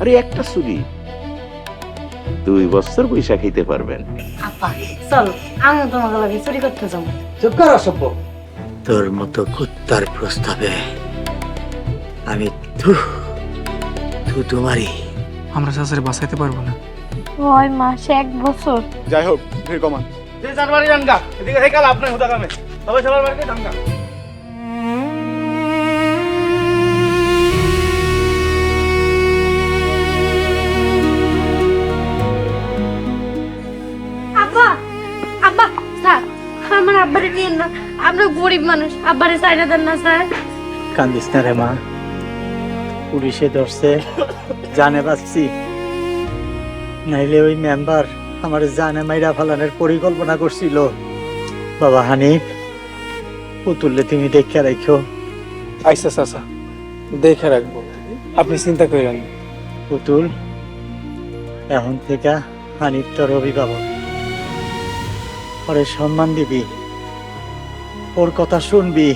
আরে একটা চুরি 2 বছর পয়সা খেতে পারবেন। আপা চলো আমি তোমাকে লাগে চুরি করতে যাবো। চুপ কর অসভ্য। তোর মতো কুত্তার প্রস্তাবে আমি তোমারই। আমরা চাচারে বাঁচাইতে পারবো না। 6 মাস 1 বছর। যাই হোক ভিড় কমান। যে যার বাড়ি জানগা এদিকে হেকাল আপনার হুদা কামে তবে সবার বাড়িতে জানগা। আব্বা আব্বা স্যার আমার আব্বারে নিয়ে না, আমরা গরিব মানুষ, আব্বারে চাইনা দেন না স্যার। কান্দিস না রে মা, পুলিশে ধরছে, জানে বাঁচছি, নাইলে ওই মেম্বার আমার জানে মাইরা ফালানোর পরিকল্পনা করছিল। বাবা হানিফ, পুতুললে তুমি দেখে রাখো। আইসা চাচা দেখে রাখবো, আপনি চিন্তা করেন। পুতুল এখন থেকে হানিফ তোর অভিভাবক, ওরে সম্মান দিবি, ওর কথা শুনবি।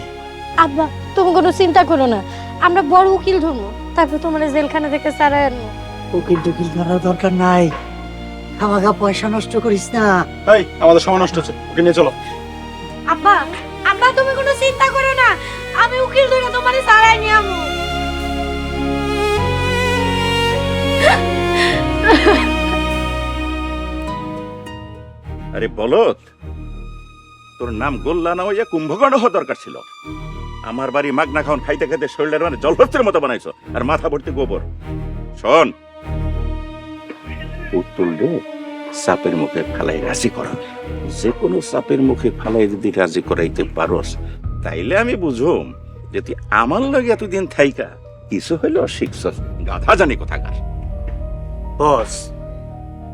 আব্বা তুমি কোনো চিন্তা করো না, আমরা বড় উকিল ধরবো, তারপর তোমার জেলখানা থেকে ছাড়াই আনবো। উকিল টুকিল ধরার দরকার নাই, খামাখা পয়সা নষ্ট করিস না। এই আমাদের সময় নষ্ট হচ্ছে, ওকে নিয়ে চলো। আব্বা আব্বা তুমি কোনো চিন্তা করো না, আমি উকিল ধরে তোমার ছাড়াই নিয়ে আমু। আরে বলত, তোর নাম গোল্লা না হইয়া কুম্ভকর্ণ হওয়া দরকার ছিল। আমার বাড়ি মাগনা খাওয়ান খাইতে খাইতে শরীরের মানে জলহস্তের মতো বানাইছো, আর মাথা ভর্তি গোবর। শোন, পুতুল রে সাপের মুখে ফালাই রাজি করা, যে কোনো সাপের মুখে ফালাই যদি রাজি করাইতে পারস, তাইলে আমি বুঝুম যে তুই আমার লগে এতদিন থাইকা কিছু হইলেও শিখছস। গাধা জানি কোথাকার। বস,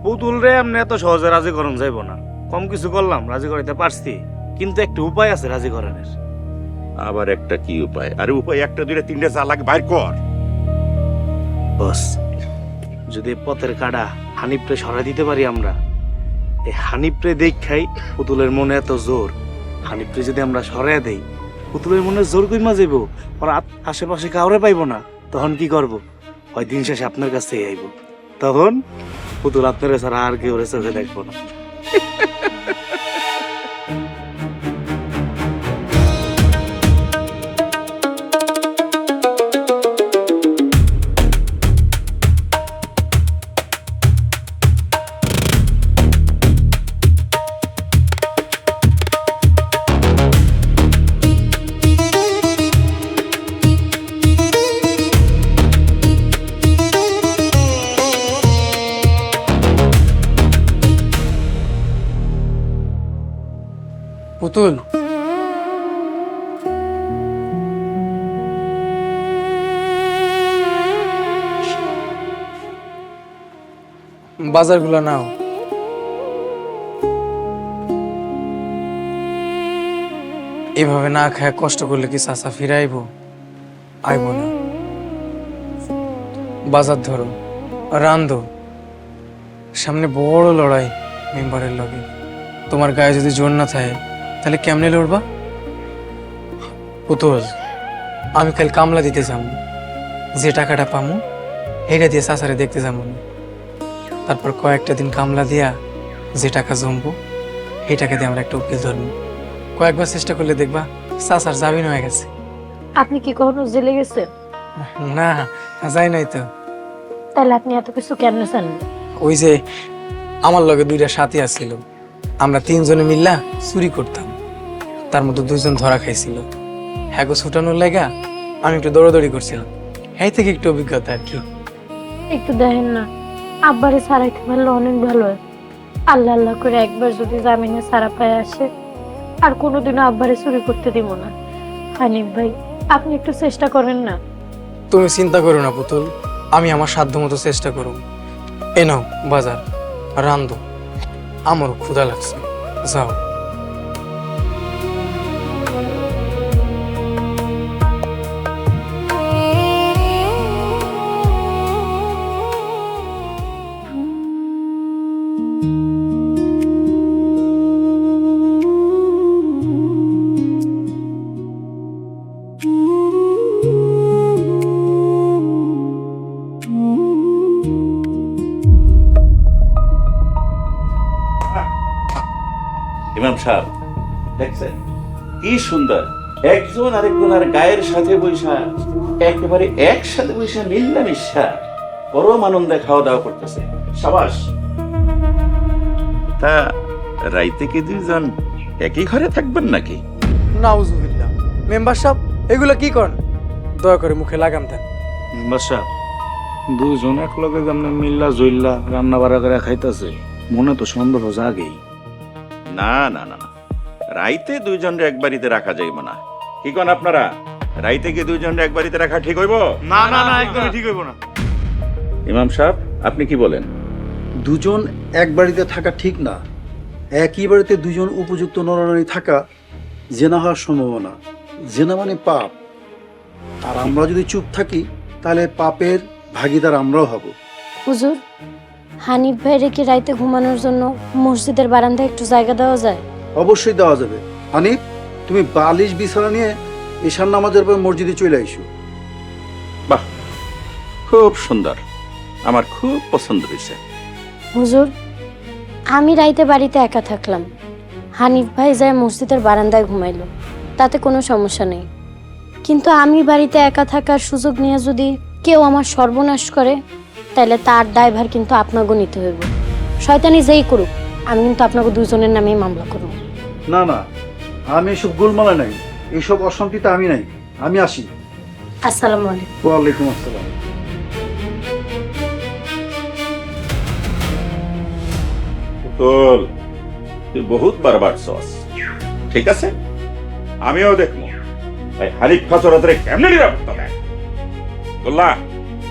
পুতুল রে এমনি এত সহজে রাজি করন যাইব না। কম কিছু করলাম, রাজি করাইতে পারছি, কিন্তু একটা উপায় আছে রাজি করানোর। আবার একটা কি উপায়? আরে উপায় একটা দুইটা তিনটা যা লাগে বাইর কর। বস, যদি পথের কাটা হানিফরে সরাই দিতে পারি আমরা, এই হানিফরে দেখাই পুতুলের মনে এত জোর, হানিফরে যদি আমরা সরাই দেই, পুতুলের মনে জোর কইমা যাইব, ওরা আশেপাশে কাউরে পাইব না। তখন কি করব? হয় দিন শেষে আপনার কাছে আইব, তখন পুতুল আপনার ছাড়া আর কেউ চোখে দেখবো না। পুতুল, বাজারগুলো নাও। এভাবে না খায় কষ্ট করলে কি চাচা ফিরে আইব? আইব না। বাজার ধরো, রান্ধো, সামনে বড় লড়াই মেম্বারের লগে। তোমার গায়ে যদি জোর না থাকে তাহলে কেমনে লড়বা? পুতুল, আমি কাল কামলা দিতে যাবো, যে টাকাটা পামু সেইটা দিয়ে চাচারে দেখতে যাবো, তারপর কয়েকটা দিন কামলা দিয়া যে টাকা জমবো সেই টাকা দিয়ে আমরা একটা উকিল ধরবো। কয়েকবার চেষ্টা করলে দেখবা চাচার জামিন হয়ে গেছে। আপনি কি কখনো জেলে গেছেন? না, যাই নাই তো। তাহলে আপনি এত কিছু কেন জানেন? ওই যে আমার লগে 2টা সাথী আসছিল, আমরা 3 জনে মিল্লা চুরি করতাম, তার মধ্যে 2 জন ধরা খাইছিল। হ্যাঁ গো, ছুটানোর লাগা আমি একটু দৌড়াদৌড়ি করছিলাম, হ্যাঁ থেকে একটু অভিজ্ঞতা আর কি। একটু দেখেন না, আব্বারে ছাড়াইতে পারলে অনেক ভালো হয়। আল্লাহ আল্লাহ করে একবার যদি জামিনে ছাড়া পায় আসে, আর কোনোদিনও আব্বারে চুরি করতে দিব না। হানিফ ভাই, আপনি একটু চেষ্টা করেন না। তুমি চিন্তা করো না পুতুল, আমি আমার সাধ্য মতো চেষ্টা করব। এ নাও বাজার, রান্ধো, আমারও ক্ষুধা লাগছে, যাও। ইমাম সাহেব দেখছেন কি সুন্দর, একজন আরেকজনের গায়ের সাথে বৈশা একেবারে একসাথে বৈশা মিল্লামিশা পরম আনন্দে খাওয়া দাওয়া করতেছে। সাবাস। তা রাইতে কি দুইজন একই ঘরে থাকবেন নাকি? নাউজুবিল্লাহ। মেম্বার সাহেব এগুলো কি করেন? দয়া করে মুখে লাগাম দেন। বাসা দুজন এক লগে যেমন মিল্লা জইল্লা রান্না বাড়া করে খাইতেছে, মনে তো সন্দেহ জাগেই। না না না না, রাইতে দুইজনের এক বাড়িতে রাখা যাইব না। কি কোন আপনারা? রাইতে কি দুইজনের এক বাড়িতে রাখা ঠিক হইব? না না না, একদমই ঠিক হইব না। ইমাম সাহেব আপনি কি বলেন? দুজন এক বাড়িতে থাকা ঠিক না। একই বাড়িতে দুজন উপযুক্ত নরনারী থাকা জেনা হওয়ার সম্ভাবনা। জেনা মানে পাপ, আর আমরা যদি চুপ থাকি তাহলে পাপের ভাগীদার আমরাও হব। হুজুর, হানিফ ভাইরে কি রাইতে ঘুমানোর জন্য মসজিদের বারান্দায় একটু জায়গা দেওয়া যায়? অবশ্যই দেওয়া যাবে। হানিফ, তুমি বালিশ বিছানা নিয়ে এশার নামাজের পর মসজিদে চলে আইসো। বাহ, খুব সুন্দর, আমার খুব পছন্দ হয়েছে। হুজুর, আমি রাইতে বাড়িতে একা থাকলাম, হানিফ ভাই যায় মসজিদের বারান্দায় ঘুমাইলো, তাতে কোনো সমস্যা নেই। কিন্তু আমি বাড়িতে একা থাকার সুযোগ নিয়ে যদি কেউ আমার সর্বনাশ করে, তাহলে তার দায়ভার কিন্তু আপনাকে নিতে হইব। শয়তানি যেই করুক, আমি কিন্তু আপনাকে দুজনের নামেই মামলা করব। না না, আমি এসব গোলমালা নাই, এসব অশান্তিতে আমি নাই। আমি আসি। আসসালামু আলাইকুম। ওয়ালাইকুম আসসালাম। পুতুল, তুই বহুত বারবার সস। ঠিক আছে, আমিও দেখবো এই হানিফ খাচরাতে কেমনে নিরাপত্তা দেয়। গোল্লা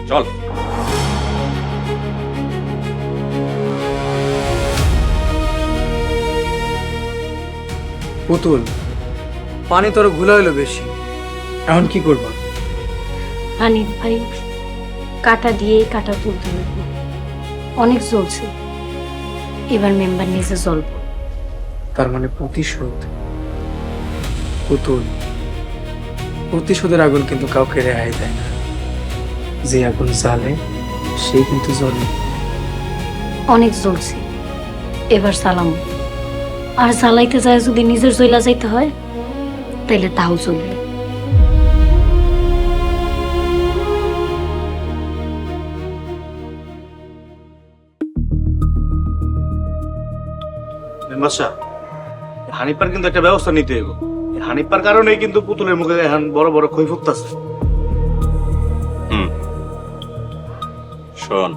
চল। পুতুল, পানি তোর ঘুলা হইলো বেশি, এখন কি করবা? হানিফ ভাই, কাটা দিয়ে কাটা তুলতে হইব। অনেক জ্বলছে, এবার মেম্বার নিজে জ্বলব। তার মানে প্রতিশোধ। পুতুল, প্রতিশোধের আগুন কিন্তু কাউকে রেহাই দেয় না। যে আগুন জ্বালে সেই কিন্তু জ্বলে। অনেক জ্বলছে, এবার সালাম। আর জ্বালাইতে যায় যদি নিজের জ্বলা যাইতে হয়, তাইলে তাও জ্বলবে। বাসা হানিপার কিন্তু একটা ব্যবস্থা নিতে হইব। হানিপার কারণেই কিন্তু পুতুলের মুখে এখন বড় বড় ক্ষয় ফুটতেছে। শোন,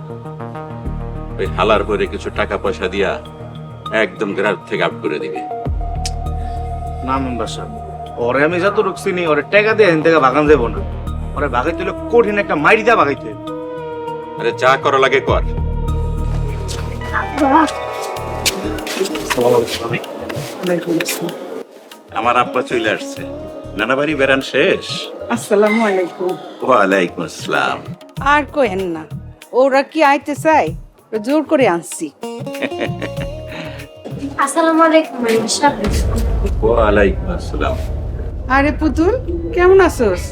ওই হালার পরে কিছু টাকা পয়সা দিয়া একদম গ্রাম থেকে আপ করে দিবে। না মেম্বার সাহেব, ওরে আমি যত রুকছিনি, ওরে টাকা দিয়ে এখান থেকে ভাগান যাবো না। ওরে ভাগাইতে হলে কঠিন একটা মাইরি দিয়ে ভাগাইতে হইব। আরে যা করা লাগে কর। আমার আব্বা চলে আসছে। নানা বাড়ি বেড়ান শেষ? আসসালামু আলাইকুম। ওয়ালাইকুম আসসালাম। আর কহেন না, ওরা কি আইতে চায়, জোর করে আনছি। আসসালামু আলাইকুম মেম্বার সাহেব। ওয়ালাইকুম আসসালাম। আরে পুতুল, কেমন আছোস?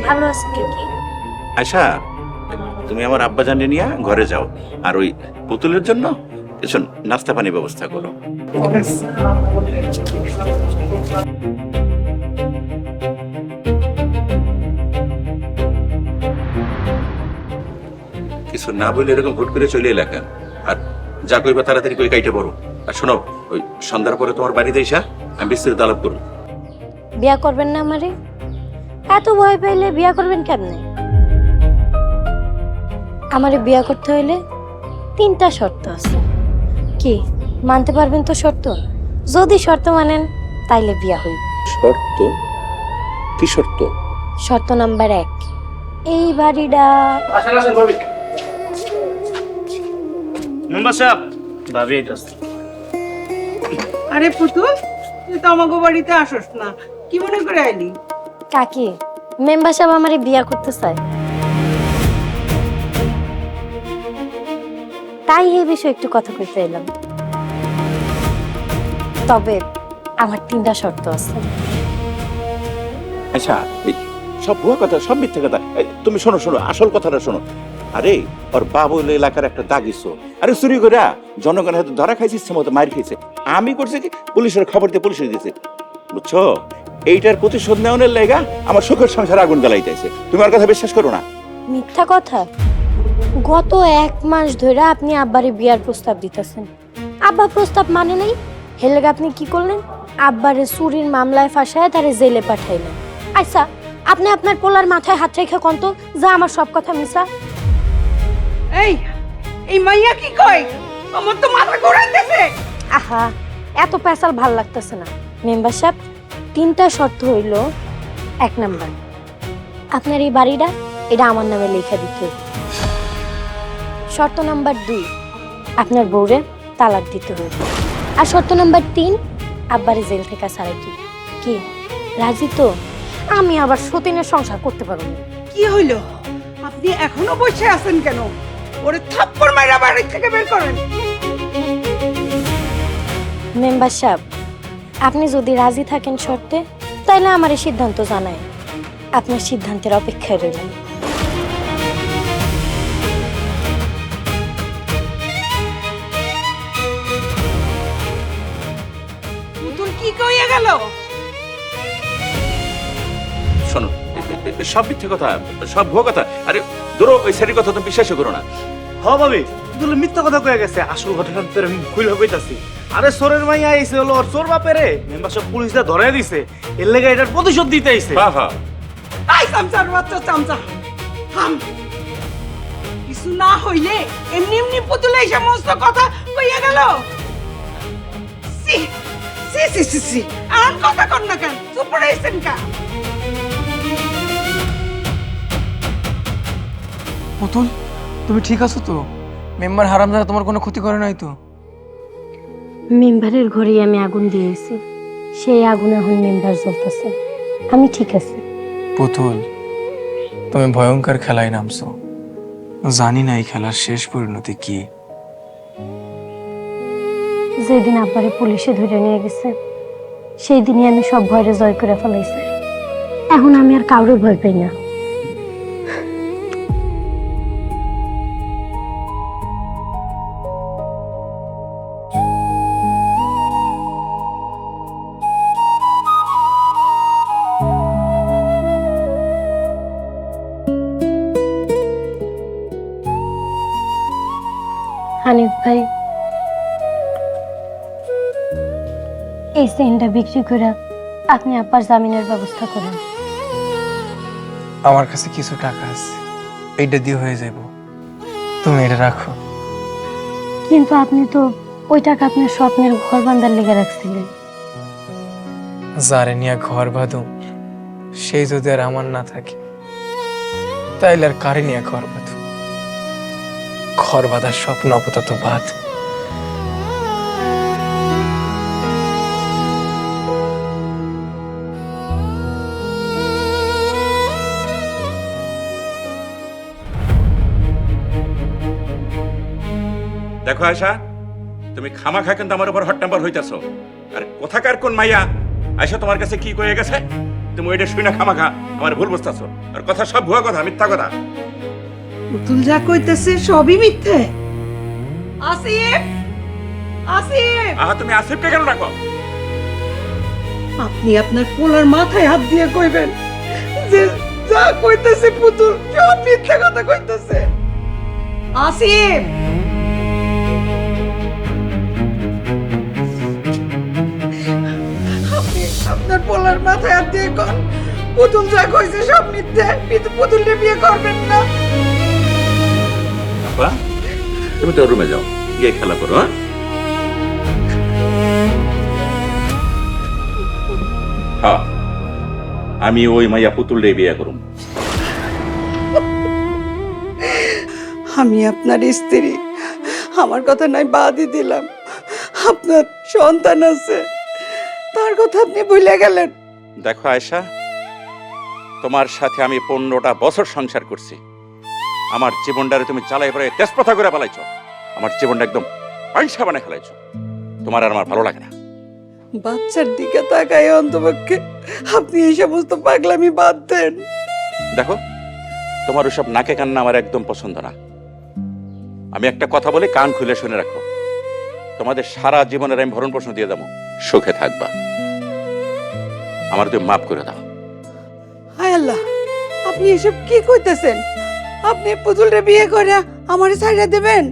ভালো আছেন কি? আচ্ছা, তুমি আমার আব্বা জানে নিয়ে ঘরে যাও, আর ওই পুতুলের জন্য কিছু নাস্তা পানি ব্যবস্থা করো। কিছু না বলে এরকম হুট করে চলে এলাকা, আর যা কইবা তাড়াতাড়ি কই কাইটে পড়ো। আর শোনো, ওই সন্ধ্যার পরে তোমার বাড়িতে এসা আমি বিস্তারিত আলাপ করবো। বিয়া করবেন না আমারে? এত ভয় পাইলে বিয়া করবেন কেমনে? আমারে বিয়া করতে হইলে 3টা শর্ত আছে। কি মানতে পারবেন তো শর্ত? যদি শর্ত মানেন তাইলে বিয়া হইব। শর্ত? কি শর্ত? শর্ত নাম্বার 1, এই বাড়িটা। আসেন আসেন ভাবি। মেম্বার সাহেব, ভাবি এইটাছে। আরে পুতুল, তুই তো আমাগো বাড়িতে আসস না, কি মনে করে আইলি? কাকি, মেম্বার সাহেব আমারে বিয়া করতে চায়, তাই এই বিষয়ে একটু কথা কইতে এলাম। তবে আমার 3টা শর্ত আছে। আচ্ছা, এই সব ভুয়া কথা, সব মিথ্যে কথা। এই, তুমি শোনো শোনো, আসল কথাটা শোনো। আরে ওর বাবু হলো এলাকার একটা দাগিস, আরে চুরি করে জনগণের হাতে ধরা খাইছে, ইচ্ছে মতো মার খাইছে। আমি করছি কি পুলিশের খবর দিয়ে পুলিশে দিয়েছে, বুঝছো? এইটার প্রতিশোধ নেওয়ার লেগা আমার সুখের সংসার আগুন জ্বালাইতেছে। তুমি আর কথা বিশ্বাস করো না। মিথ্যা কথা। গত 1 মাস ধরে আপনি আব্বারে বিয়ার প্রস্তাব দিতেছেন, আব্বা প্রস্তাব মানে নাই। হেলেগে আপনি কি করলেন? আব্বারে চুরির মামলায় ফাঁসায় তারে জেলে পাঠাইলেন। আচ্ছা, আপনি আপনার পোলার মাথায় হাত রেখে কন্ত যা আমার সব কথা মিছা। এই মাইয়া কি কয়? আমার তো মাথা ঘোরাইতেছে। আহা, এত পেশাল ভাল লাগতেছে না। মেম্বার সাহেব, 3টা শর্ত হইল। 1 নাম্বার, আপনার এই বাড়িটা এটা আমার নামে লেখা দিতে হবে। শর্ত নাম্বার 2, আপনার বউরে তালাক দিতে হবে। আর শর্ত নাম্বার 3, আব্বারে জেল থেকে ছাড়াইতে হবে। কি রাজি তো? আমি আবার সতীনের সংসার করতে পারবো না। কি হইল? আপনি এখনো বসে আছেন কেন? ওরে থাপ্পড় মাইরা বাড়ি থেকে বের করেন। মেম্বার সাহেব, আপনি যদি রাজি থাকেন শর্তে, তাইলে আমার এই সিদ্ধান্ত জানায়। আপনার সিদ্ধান্তের অপেক্ষায় রইলাম। পুতুল কি কইয়া গেল? শোনো, সব মিথ্যে কথা, সব ভুয়ো কথা। আরে ধরো ওই শাড়ির কথা তুমি বিশ্বাস করো না। হ ভাবি, তুই মিথ্যা কথা কয়ে গেছে। আসল ঘটনা তোর আমি খুলে কইতাছি। আরে চোরের মাইয়া আইছে হলো ওর চোর বাপেরে মেম্বার সব পুলিশরা ধরে দিছে, এর লেগে এটার প্রতিশোধ দিতে আইছে। হ্যাঁ হ্যাঁ, তাই চামচার বাচ্চা চামচা থাম। কিছু না হইলে এমনি এমনি পুতুল এই সমস্ত কথা কইয়া গেল। সি সি সি সি সি, আর কথা কর না কেন? চুপ রইছেন কা? পুতুল, তুমি ঠিক আছো তো? মেম্বার হারামজাদা তোমার কোনো ক্ষতি করে নাই তো? মেম্বারের ঘরেই আমি আগুন দিয়েছি, সেই আগুন এখন মেম্বার জ্বলতেছে। আমি ঠিক আছি। পুতুল, তুমি ভয়ঙ্কর খেলায় নামছো। জানি না এই খেলার শেষ পরিণতি কি। যেদিন আব্বারে পুলিশে ধরে নিয়ে গেছে, সেই দিনই আমি সব ভয়রে জয় করে ফেলাইছি। এখন আমি আর কাউরে ভয় পাই না। হানিফ ভাই, এই চেইনটা বিক্রি করে আপনি আব্বার জামিনের ব্যবস্থা করেন। আমার কাছে কিছু টাকা আছে, এইটা দিয়ে হয়ে যাব। তুমি এটা রাখো। কিন্তু আপনি তো ওই টাকা আপনার স্বপ্নের ঘর বান্ধার লেগে রাখছিলেন। যারে নিয়ে ঘর বাঁধুম, সেই যদি আর আমার না থাকে, তাইলে আর কারে নিয়ে ঘর বাঁধুম? ঘর বাঁধার স্বপ্ন আপাতত বাদ। দেখো আয়শা, তুমি খামাখা কিন্তু আমার উপর হট নাম্বার হইতাছো। আর কোথাকার কোন মাইয়া আয়শা তোমার কাছে কি কয়ে গেছে? তুমি ওইটা শুই না খামাখা আমার ভুল বুঝতেছো। আর কথা সব ভুয়া কথা, মিথ্যা কথা। পুতুল যা কইতেছে সবই মিথ্যে। আসিফ, আসিফ, আহা, তুমি আসিফকে কেন রাখো? আপনি আপনার পোলার মাথায় হাত দিয়ে কইবেন যে যা কইতেছে পুতুল সব মিথ্যা কথা কইতেছে। আসিফ, আপনি আপনার পোলার মাথায় হাত দিয়ে কোন পুতুল যা কইছে সব মিথ্যে। পুতুলকে বিয়ে করবেন না। আপা, তুমি তো রুমে যাও, গিয়ে খেলা করো। হ্যাঁ, আমি ওই মাইয়া পুতুল বিয়ে করুম। আমি আপনার স্ত্রী, আমার কথা নাই বাদই দিলাম। আপনার সন্তান আছে, তার কথা আপনি ভুলে গেলেন। দেখো আয়শা, তোমার সাথে আমি 15টা বছর সংসার করছি। আমার জীবনটারে তুমি চালাই পরে তেজপাতা করে ফেলাইছো। আমার জীবনটা একদম পয়সা বানায় ফেলাইছো। তোমার আর আমার ভালো লাগে না। বাচ্চার দিকে তাকায় অন্তপক্ষে আপনি এই সমস্ত পাগলামি বাদ দেন। দেখো, তোমার ওসব নাকে কান্না আমার একদম পছন্দ না। আমি একটা কথা বলে কান খুলে শুনে রাখো, তোমাদের সারা জীবনের আমি ভরণ পোষণ দিয়ে দেবো, সুখে থাকবা। আমার তুমি মাফ করে দাও। হায় আল্লাহ, আপনি এসব কি কইতেছেন? আপনি পুতুলরে বিয়ে করে আমারে ছাইড়া দেবেন?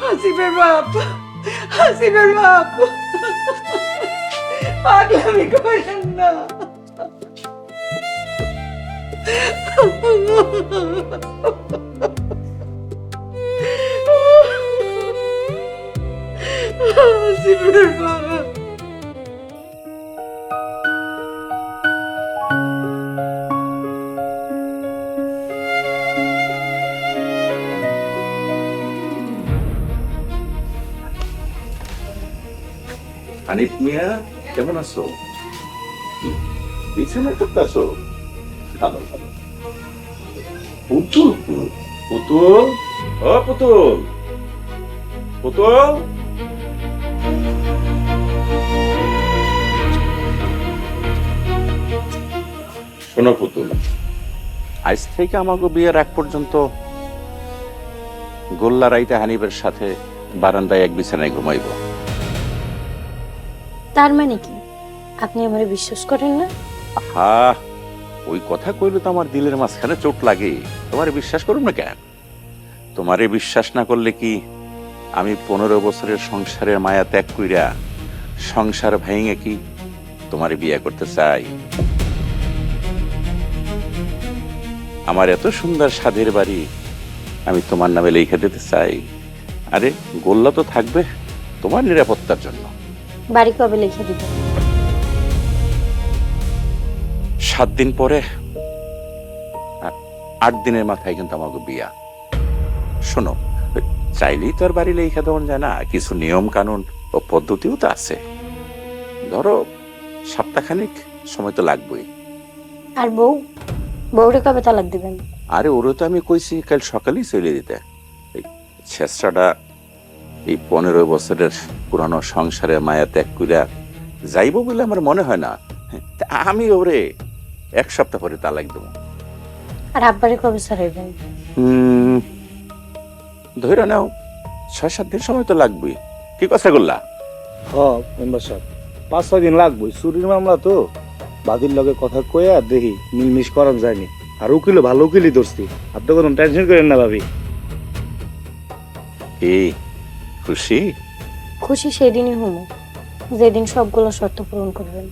হাসিবের বাপ, হাসিবের বাপ, পাগলামি করেন না। হাসিবের বাপ। হানিফ মিয়া, কেমন আছো? বিছানা করতে আছো? ভালো ভালো। পুতুল, পুতুল, ও পুতুল, পুতুল। শোনো পুতুল, আজ থেকে আমাকে বিয়ের এক পর্যন্ত গোল্লা রাইতে হানিফের সাথে বারান্দায় এক বিছানায় ঘুমাইব। তার মানে কি আপনি আমারে বিশ্বাস করেন না? হা, ওই কথা কইলে তো আমার দিলের মাঝখানে চোট লাগে। তোমারে বিশ্বাস করুন না কেন? তোমারে বিশ্বাস না করলে কি আমি 15 বছরের সংসারের মায়া ত্যাগ কইরা সংসার ভেঙে কি তোমারে বিয়ে করতে চাই? আমার এত সুন্দর স্বাদের বাড়ি আমি তোমার নামে লিখে দিতে চাই। আরে গোল্লা তো থাকবে তোমার নিরাপত্তার জন্য। বাড়ি কবে লিখে দিব? 7 দিন পরে, আর 8 দিনের মাথায় কিন্তু আমাকে বিয়া। শোনো, চাইলেই তো আর বাড়ি লেখা দেওয়া যায় না, কিছু নিয়ম কানুন ও পদ্ধতিও তো আছে। ধরো সপ্তাহখানিক সময় তো লাগবেই। আর বউ, বউরে কবে তালাক দিবেন? আরে ওরও তো আমি কইছি কাল সকালেই চলে দিতে। এই ছেঁচড়াটা এই 15 বছরের পুরানো সংসারে মায়া ত্যাগ কইরা যাইব বলে আমার মনে হয় না। তা আমি ওরে 1 সপ্তাহ পরে তালাক দেবো। আর আব্বারে কবে ছাড়াইবেন? ধরে নাও 6-7 দিন সময় তো লাগবেই। কি কথা বললা? মেম্বার সাহেব, 5-6 দিন লাগবে। চুরির মামলা তো, বাদীর লগে কথা কয়ে আর দেখি মিলমিশ করান যায়নি। আর উকিলও ভালো উকিলই ধরছি, আপনি কোনো টেনশন করেন না ভাবি। কি খুশি? খুশি সেদিনই হমু যেদিন সবগুলো শর্ত পূরণ করবেন।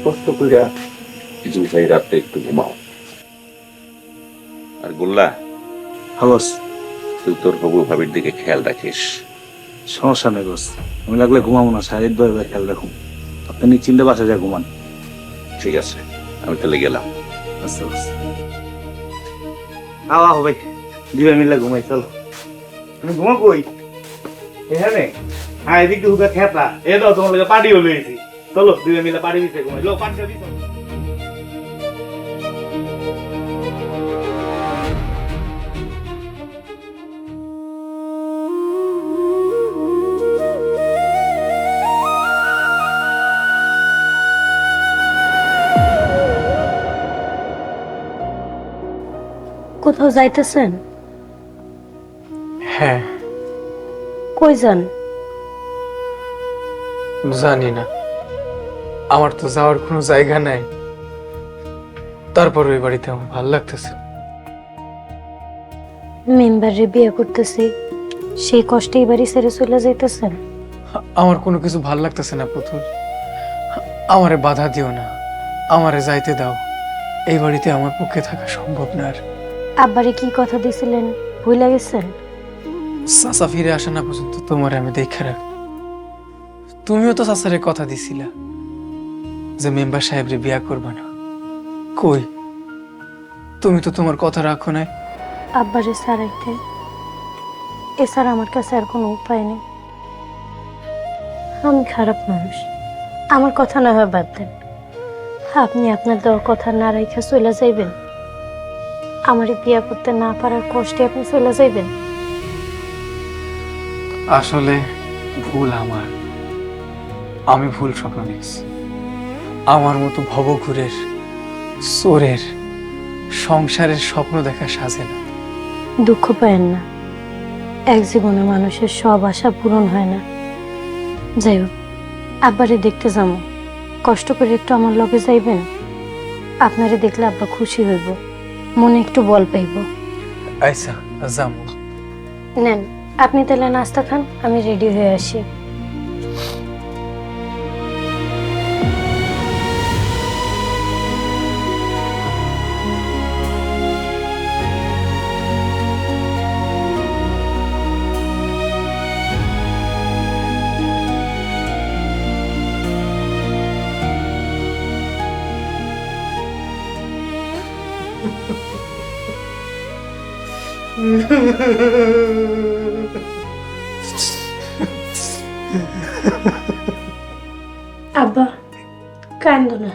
কষ্ট করিয়া কিছু চাই, রাতে একটু ঘুমাও। আর গোল্লা, বস, তুই তোর বাবু ভাবির দিকে খেয়াল রাখিস। সমস্যা নেই বস, আমি লাগলে ঘুমাবো না, শারীরিক ভাবে খেয়াল রাখুন। আপনি নিশ্চিন্তে বাসা যা ঘুমান। ঠিক আছে, আমি তাহলে গেলাম। আচ্ছা বস। আওয়া হবে, দিবে মিলে ঘুমাই। চলো, তুমি ঘুমা কই? এখানে? হ্যাঁ, এদিকে হুকা খেতা। এ দাও, তোমার লাগে পার্টি হলো এসি। চলো, দিবে মিলে পার্টি দিতে ঘুমাই। লো, পার্টি দিতে। কোথাও যাইতেছেন? হ্যাঁ, কই যান? জানি না, আমার তো যাওয়ার কোনো জায়গা নাই। তারপর ওই বাড়িতে আমার ভালো লাগতেছে। মেম্বারে বিয়ে করতেছি, সেই কষ্টে এই বাড়ি ছেড়ে চলে যাইতেছেন? আমার কোনো কিছু ভাল লাগতেছে না পুতুল। আমারে বাধা দিও না, আমারে যাইতে দাও। এই বাড়িতে আমার পক্ষে থাকা সম্ভব না। আর আব্বারে কি কথা দিছিলেন ভুলে গেছেন? চাচা ফিরে আসা না পর্যন্ত তোমারে আমি দেখে রাখ। তুমিও তো চাচারে কথা দিছিলা যে মেম্বার সাহেবরে বিয়া করবা না। কই, তুমি তো তোমার কথা রাখো নাই। আব্বারে ছাড়াইতে এছাড়া আমার কাছে আর কোনো উপায় নেই। আমি খারাপ মানুষ, আমার কথা না হয় বাদ দেন। আপনি আপনার দেওয়া কথা না রাইখা চলে যাইবেন, আমারে বিয়া করতে না পারার কষ্টে আপনি চলে যাইবেন? আসলে ভুল আমার, আমি ভুল স্বপ্ন দেখছি। আমার মতো ভবঘুরের চোরের সংসারের স্বপ্ন দেখা সাজে না। দুঃখ পায়েন না, এক জীবনে মানুষের সব আশা পূরণ হয় না। যাই হোক, আব্বারে দেখতে যাবো, কষ্ট করে একটু আমার লগে যাইবেন। আপনারে দেখলে আব্বা খুশি হইব, মনে একটু বল পাইব। আচ্ছা যাবো। নেন, আপনি তাহলে নাস্তা খান, আমি রেডি হয়ে আসি। আব্বা কান্দো না,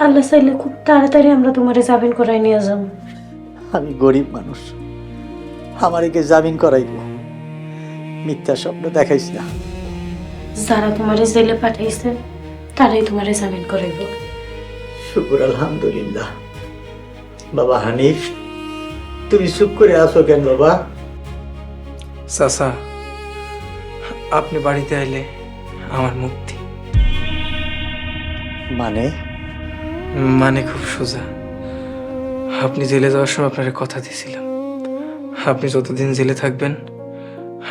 আল্লাহ চাইলে খুব তাড়াতাড়ি আমরা তোমারে জামিন করাই নিয়ে যাবো। আমি গরিব মানুষ, আমাকে জামিন করাইব? মিথ্যা স্বপ্ন দেখাইস না। যারা তোমারে জেলে পাঠাইছে তারাই তোমারে জামিন করাইব। শুকুর আলহামদুলিল্লাহ। বাবা হানিফ, তুমি চুপ করে আছো কেন বাবা? চাচা, আপনি বাড়িতে আইলে আমার মুক্তি। মানে? মানে খুব সোজা। আপনি জেলে যাওয়ার সময় আপনার কথা দিয়েছিলাম, আপনি যতদিন জেলে থাকবেন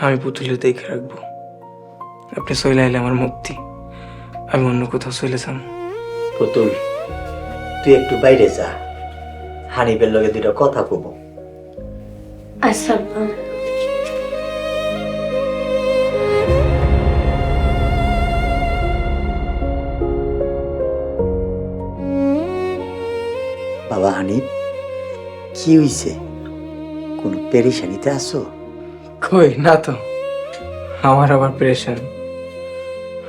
আমি পুতুলের দেখে রাখবো। আপনি চলে আইলে আমার মুক্তি, আমি অন্য কোথাও চলে যাম। পুতুল, তুই একটু বাইরে যা, হানিফের লগে দুটো কথা কব। আচ্ছা আব্বা। বাবা হানিফ, কি হইছে? কোন পেরেশানিতে আছো? কই না তো, আমার আবার প্রেশান।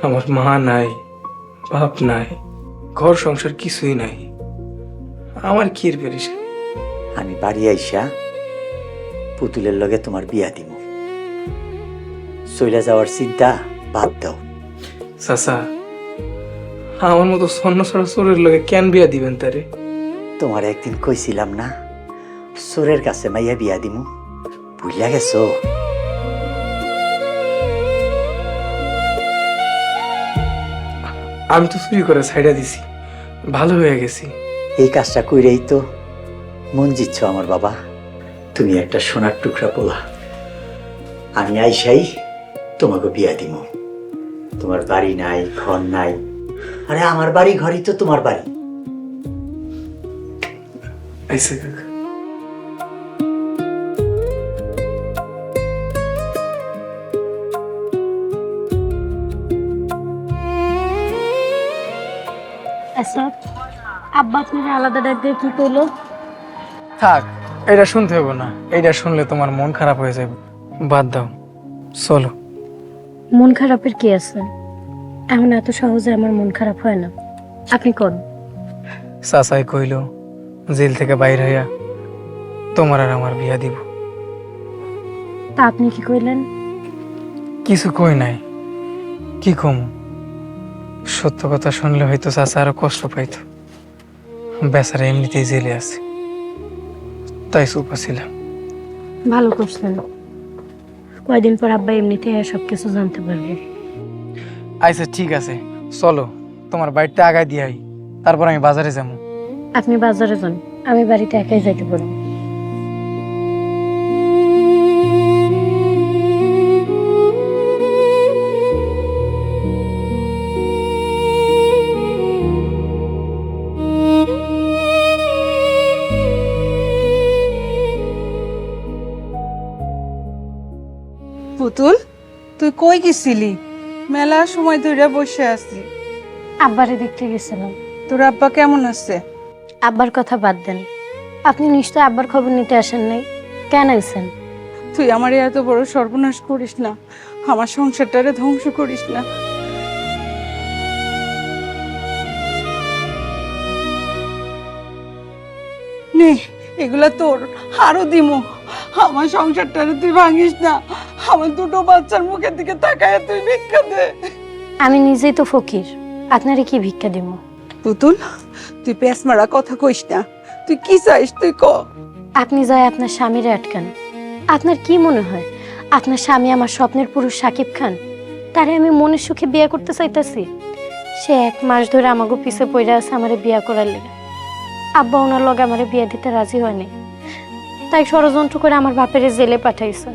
আমার মা নাই, বাপ নাই, ঘর সংসার কিছুই নাই, আমার কি এর প্রেশান? আমি বাড়ি আইসা পুতুলের লগে তোমার বিয়া দিব। চইলা যাওয়ার চিন্তা বাদ দাও। চাচা, আমার মতো স্বর্ণ ছাড়া চোরের লগে কেন বিয়া দিবেন তারে? তোমার একদিন কইছিলাম না, চোরের কাছে মাইয়া বিয়া দিমু, ভুলিয়া গেছো? আমি তো চুরি করে ছাইড়া দিছি, ভালো হয়ে গেছি। এই কাজটা কইরেই তো মন জিচ্ছ আমার বাবা। তুমি একটা সোনার টুকরা পোলা, আমি আইসাই তোমাকে বিয়া দিব। তোমার বাড়ি নাই, ঘর নাই, আরে আমার বাড়ি ঘরই তো তোমার বাড়ি। আইসা কাকা। আচ্ছা, আব্বা আপনারা আলাদা ডাক দিয়ে কি কইলো? থাক, এটা শুনতে হবে না, এইটা শুনলে তোমার মন খারাপ হয়ে যাবে, বাদ দাও, চলো। মন খারাপের কি আছে? এমন এত সহজে আমার মন খারাপ হয় না, আপনি কোন? চাচাই কইল জেল থেকে বাইরে হইয়া তোমার আর আমার বিয়া দিব। তা আপনি কি কইলেন? কিছু কই নাই, কি কম? সত্য কথা শুনলে হয়তো চাচা আরো কষ্ট পাইতো, বেচারা এমনিতেই জেলে আছে, তাই চুপ ছিলাম। ভালো করছেন, কয়দিন পর আব্বা এমনিতেই সব কিছু জানতে পারবে। আচ্ছা ঠিক আছে, চলো তোমার বাড়িটা আগায় দিয়াই, তারপর আমি বাজারে যাবো। আপনি বাজারে যান, আমি বাড়িতে একাই যাইতে পারবো। পুতুল, তুই কই গেছিলি? মেলা সময় ধরে বসে আছি। আব্বারে দেখতে গেছিলাম। তোর আব্বা কেমন আছে? আব্বার কথা বাদ দেন, আপনি নিশ্চয় আব্বার খবর নিতে আসেন নাই, কেন আইছেন? তুই আমার এত বড় সর্বনাশ করিস না, আমার সংসারটারে ধ্বংস করিস না। নে এগুলা তোর, আরো দিমু। আমার সংসারটারে তুই ভাঙিস না। আমার দুটো বাচ্চার মুখের দিকে তাকায় তুই ভিক্ষা দে। আমি নিজেই তো ফকির, আপনারে কি ভিক্ষা দিব? পুতুল, তুই পেঁচ মারা কথা কইস না। তুই কি চাইস তুই ক। আপনি যায় আপনার স্বামীরে আটকান। আপনার কি মনে হয় আপনার স্বামী আমার স্বপ্নের পুরুষ সাকিব খান? তারে আমি মনের সুখে বিয়ে করতে চাইতাছি। সে 1 মাস ধরে আমাকে পিছে পড়ে আছে আমারে বিয়ে করার লেগে। আব্বা ওনার লগে আমারে বিয়ে দিতে রাজি হয়নি, তাই ষড়যন্ত্র করে আমার বাপের জেলে পাঠাইছে।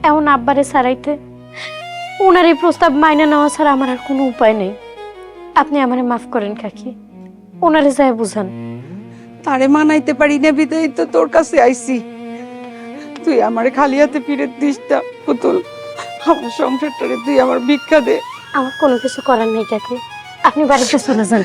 এমন আব্বারে ছাড়াইতে ওনার এই প্রস্তাব মাইনে নেওয়া ছাড়া আমার আর কোনো উপায় নেই। আপনি আমারে মাফ করেন কাকি, ওনারে যায় বুঝান। তারে মানাইতে পারি না বিদায় তো তোর কাছে আইছি। তুই আমারে খালি হাতে ফিরে দিস না পুতুল। আমার সংসারটারে তুই আমার ভিক্ষা দে। আমার কোনো কিছু করার নেই কাকি, আপনি বাড়িতে চলে যান।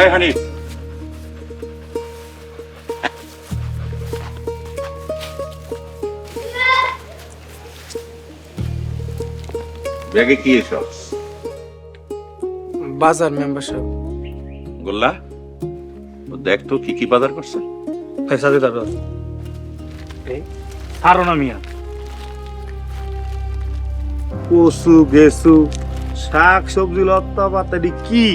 এই হানিফ, ব্যাগে কি এসব? বাজার মেম্বার সাহেব। গোল্লা, ও দেখ তো কি কি বাজার করছে। ফেসাদে দাদা আরো না মিয়া, কচু গেছু শাক সবজি লতা পাতারি কি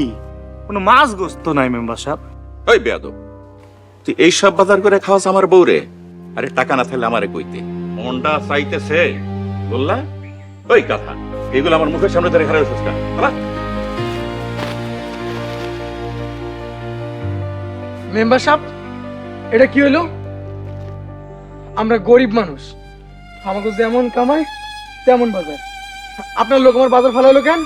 কোনো মাছ গোস্ত নাই মেম্বার সাহেব। ওই বেয়াদব, তুই এইসব বাজার করে খাওয়াস আমার বউরে? আরে টাকা না থাকলে আমারে কইতে। মনটা চাইতেছে গোল্লা, ওই কথা এগুলো আমার মুখের সামনে ধরে খারাপ হচ্ছে না। মেম্বার সাহেব, এটা কি হলো? আমরা গরিব মানুষ, আমাকে যেমন কামাই তেমন বাজার। আপনার লোক আমার বাজার ফেলালো কেন?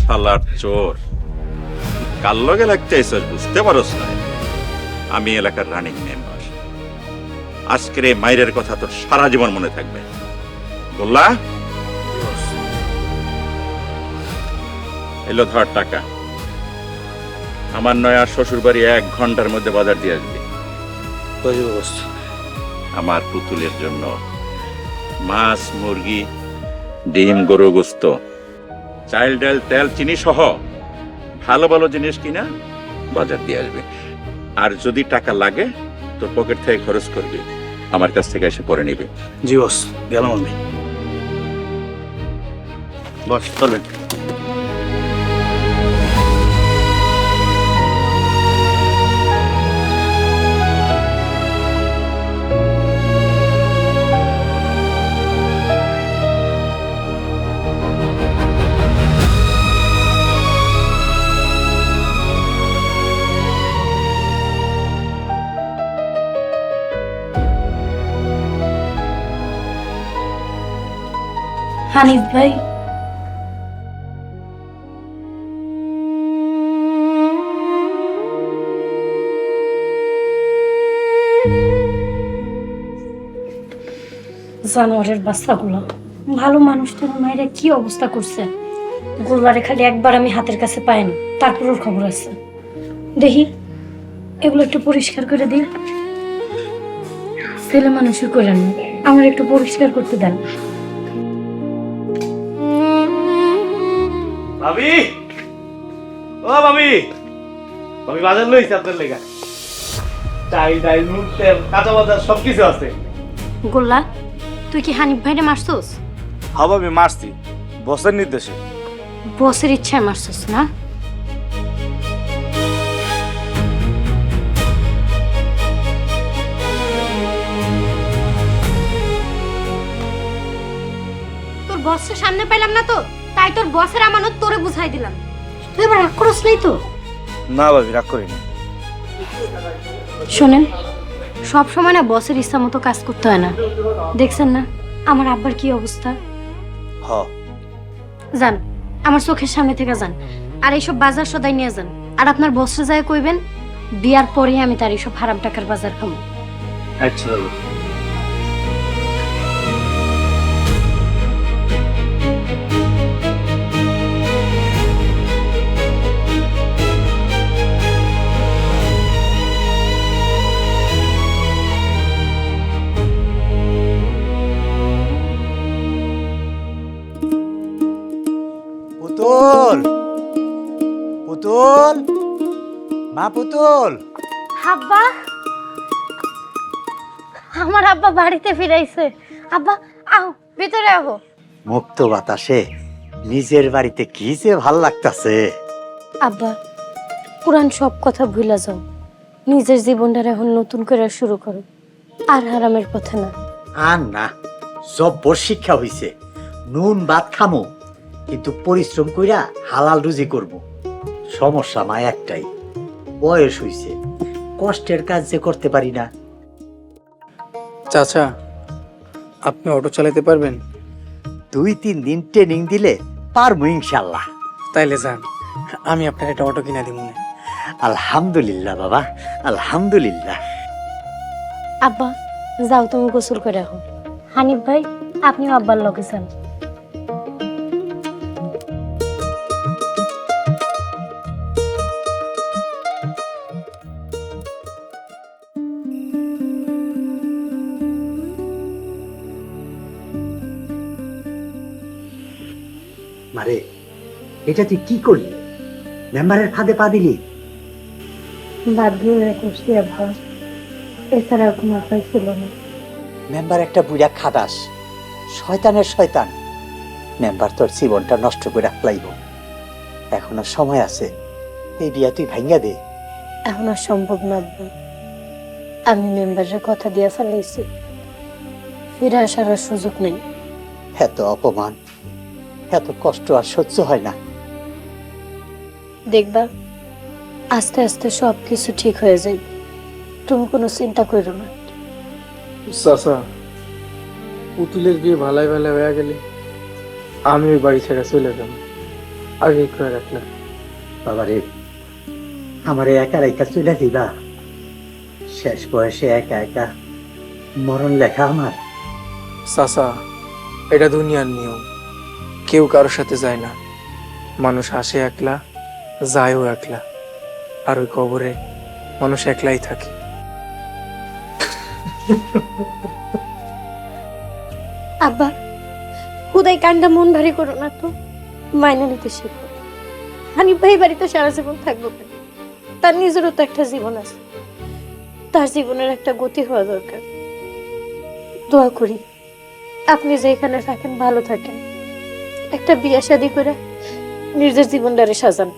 শালার চোর, কার লগে লাগতে আইছস বুঝতে পারস না? আমি এলাকার রানিং মেম্বার। আজকের এই মাইরের কথা তোর সারা জীবন মনে থাকবে। গোল্লা, এলো ধর টাকা। আমার নয়া শ্বশুর বাড়ি 1 ঘন্টার মধ্যে বাজার দিয়ে আসবে। আমার পুতুলের জন্য মাছ, মুরগি, ডিম, গরু গোস্ত, চাল, ডাল, তেল, চিনি সহ ভালো ভালো জিনিস কিনা বাজার দিয়ে আসবে। আর যদি টাকা লাগে তোর পকেট থেকে খরচ করবি, আমার কাছ থেকে এসে পরে নিবে। জি বস, গেলাম আমি। বস চলেন। হানিফ ভাই, জানোয়ারের বাচ্চাগুলো ভালো মানুষটার মায়েরা কি অবস্থা করছে। গোলবারে খালি একবার আমি হাতের কাছে পাইনি, তারপর ওর খবর আছে। দেখি এগুলো একটু পরিষ্কার করে দিন। ছেলে মানুষই করেন, আমার একটু পরিষ্কার করতে দেন। ভাবি, ও ভাবি, ভাবি বাজার লইছে আপনার লেগা। চাই ডাল, নুন, তেল, কাঁচা বাজার সবকিছু আছে। গোল্লা, তুই কি হানিফ ভাইরে মারছস? হ্যাঁ ভাবি, মারছি বসের নির্দেশে। বসের ইচ্ছায় মারছস না? তোর বসের সামনে পেলাম না তো, তাই তোর বসের আমানত তোরে বুঝাই দিলাম। তুই এবার রাগ করস নাই তো? না ভাবি, রাগ করিনি। শোনেন, সব সময় না বসের ইচ্ছা মতো কাজ করতে হয় না। দেখছেন না আমার আব্বার কি অবস্থা? হ্যাঁ জান, আমার চোখের সামনে থেকে যান, আর এইসব বাজার সদাই নিয়ে যান। আর আপনার বসে যায় কইবেন বিয়ার পরে আমি তার এইসব হারাম টাকার বাজার খাবো। আচ্ছা পুতুল, পুতুল, মা পুতুল। আব্বা, আমার আব্বা বাড়িতে ফিরাইছে। আব্বা আও, ভিতরে আও। মুক্ত বাতাসে নিজের বাড়িতে কি যে ভাল লাগতাছে। আব্বা, পুরান সব কথা ভুলা যাও, নিজের জীবনটা এখন নতুন করে শুরু করো, আর হারামের পথে না। আর না, জব্বর শিক্ষা হইছে। নুন ভাত খামো, কিন্তু পরিশ্রম কইরা হালাল রুজি করব। সমস্যা মা একটাই, বয়স হইছে, কষ্টের কাজ যে করতে পারি না। চাচা, আপনি অটো চালাতে পারবেন? 2-3 দিন ট্রেনিং দিলে পারবো ইনশাল্লাহ। তাইলে যান, আমি আপনার একটা অটো কিনা দিব। আলহামদুলিল্লাহ বাবা, আলহামদুলিল্লাহ। আব্বা যাও, তুমি গোসল করে রাখো। হানিফ ভাই, আপনিও আব্বার লগে যান। মারে, এটা তুই কি করলি? মেম্বারের ফাঁদে পা দিলি? বাদ দিয়ে করছি আব্বা, এছাড়া কোনো উপায় ছিল না। মেম্বার একটা বুড়া খাদাস, শয়তানের শয়তান। মেম্বার তোর জীবনটা নষ্ট করে রাখলাইব। এখনো সময় আছে, এই বিয়া তুই ভাঙ্গা দে। এখন আর সম্ভব না আব্বা, আমি মেম্বারের কথা দিয়ে ফেলাইছি, ফিরে আসার আর সুযোগ নেই। এত অপমান, এত কষ্ট আর সহ্য হয় না। দেখবা আস্তে আস্তে সব কিছু ঠিক হয়ে যাবে, তুমি কোনো চিন্তা করো না। চাচা, পুতুলের বিয়ে ভালাই ভালাই হয়ে গেলে আমি ওই বাড়ি ছেড়ে চলে যাব। আগে করে রাখলাম। বাবারে, আমারে একা রেখা চলে দিবা? শেষ বয়সে একা একা মরণ লেখা আমার। চাচা, এটা দুনিয়ার নিয়ম, কেউ কারোর সাথে যায় না। মানুষ আসে একলা, যায়ও একলা, আর ওই কবরে মানুষ একলাই থাকে। আব্বা, খুদাই কান্দা মন ভারী করো না তো, মাইনা নিতে শেখো। হানিফ ভাই বাড়িতে সারা জীবন থাকবো কেন? তার নিজেরও তো একটা জীবন আছে, তার জীবনের একটা গতি হওয়া দরকার। দোয়া করি আপনি যেখানে থাকেন ভালো থাকেন, একটা বিয়ে শাদী করে নিজের জীবনটারে সাজান।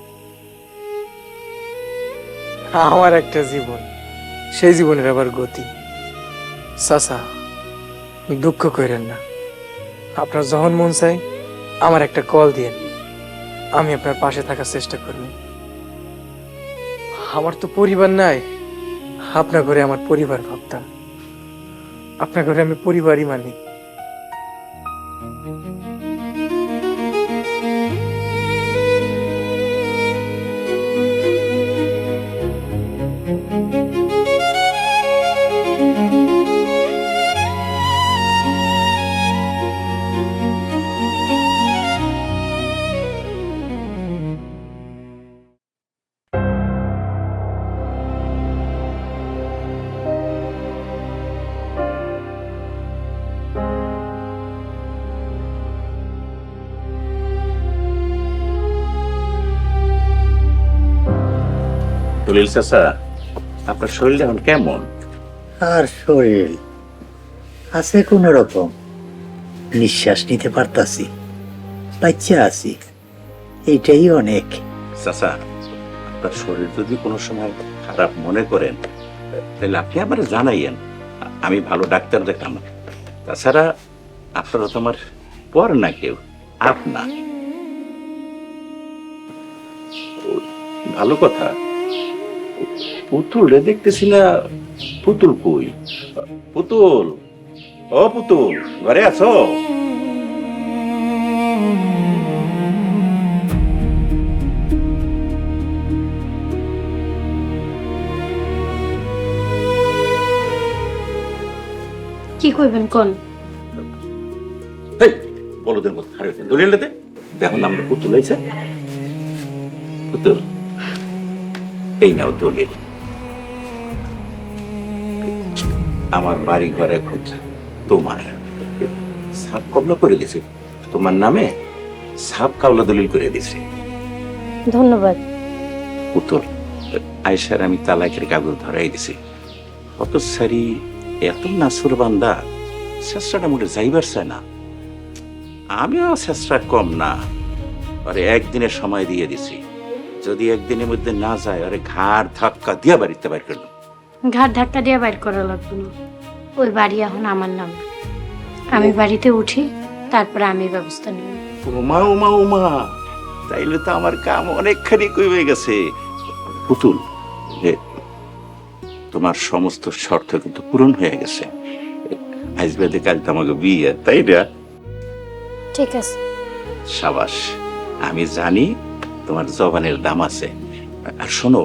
আমার একটা জীবন, সেই জীবনের আবার গতি। চাচা, দুঃখ করেন না, আপনার যখন মন চাই আমার একটা কল দিয়েন, আমি আপনার পাশে থাকার চেষ্টা করব। আমার তো পরিবার নাই, আপনার ঘরে আমার পরিবার ভাবতাম, আপনার ঘরে আমি পরিবারই মানি। দলিল চাচা, আপনার শরীরটা এখন কেমন? আর শরীর আছে কোন রকম, নিঃশ্বাস নিতে পারতাছি, বাচ্চা আছি, এইটাই অনেক। চাচা, আপনার শরীর যদি কোনো সময় খারাপ মনে করেন তাহলে আপনি আবার জানাইয়েন, আমি ভালো ডাক্তার দেখাম। তাছাড়া আপনারা তো আমার পর না কেউ, আপনা। ভালো কথা, পুতুল রে দেখতেছি না, পুতুল কই? পুতুল, ও পুতুল, ঘরে আছো? কি কইবেন কোন? এই বলদের মতো হারে দলিল দে দেখো নামটা পুতুল হয়েছে পুতুল এই নাও দলিল আমার বাড়ি ঘর এখন তোমার সাপ কবলা করে দিছে তোমার নামে সাপ কাবলা দলিল করে দিছে ধন্যবাদ। পুতুল আয়সার আমি তালাকের কাগজ ধরাই দিছি অত সারি এত নাসুর বান্দা চেষ্টাটা মোটে যাইবার চায় না আমিও চেষ্টা কম না আরে একদিনের সময় দিয়ে দিছি যদি একদিনের মধ্যে না যায় আরে ঘাড় ধাক্কা দিয়া বাড়িতে বাইর করলো ঘাট ধাক্কা দিয়ে বাইর করা লাগবে না, ওই বাড়ি এখন আমার নাম। আমি বাড়িতে উঠি, তারপরে আমি ব্যবস্থা নিব। উমা উমা উমা তাইলে তো আমার কাম অনেকখানি কমে গেছে পুতুল এ, তোমার সমস্ত শর্ত কিন্তু পূরণ হয়ে গেছে আজ বাদে কাল তো আমাকে বিয়ে তাই না ঠিক আছে। সাবাস আমি জানি তোমার জবানের দাম আছে আর শোনো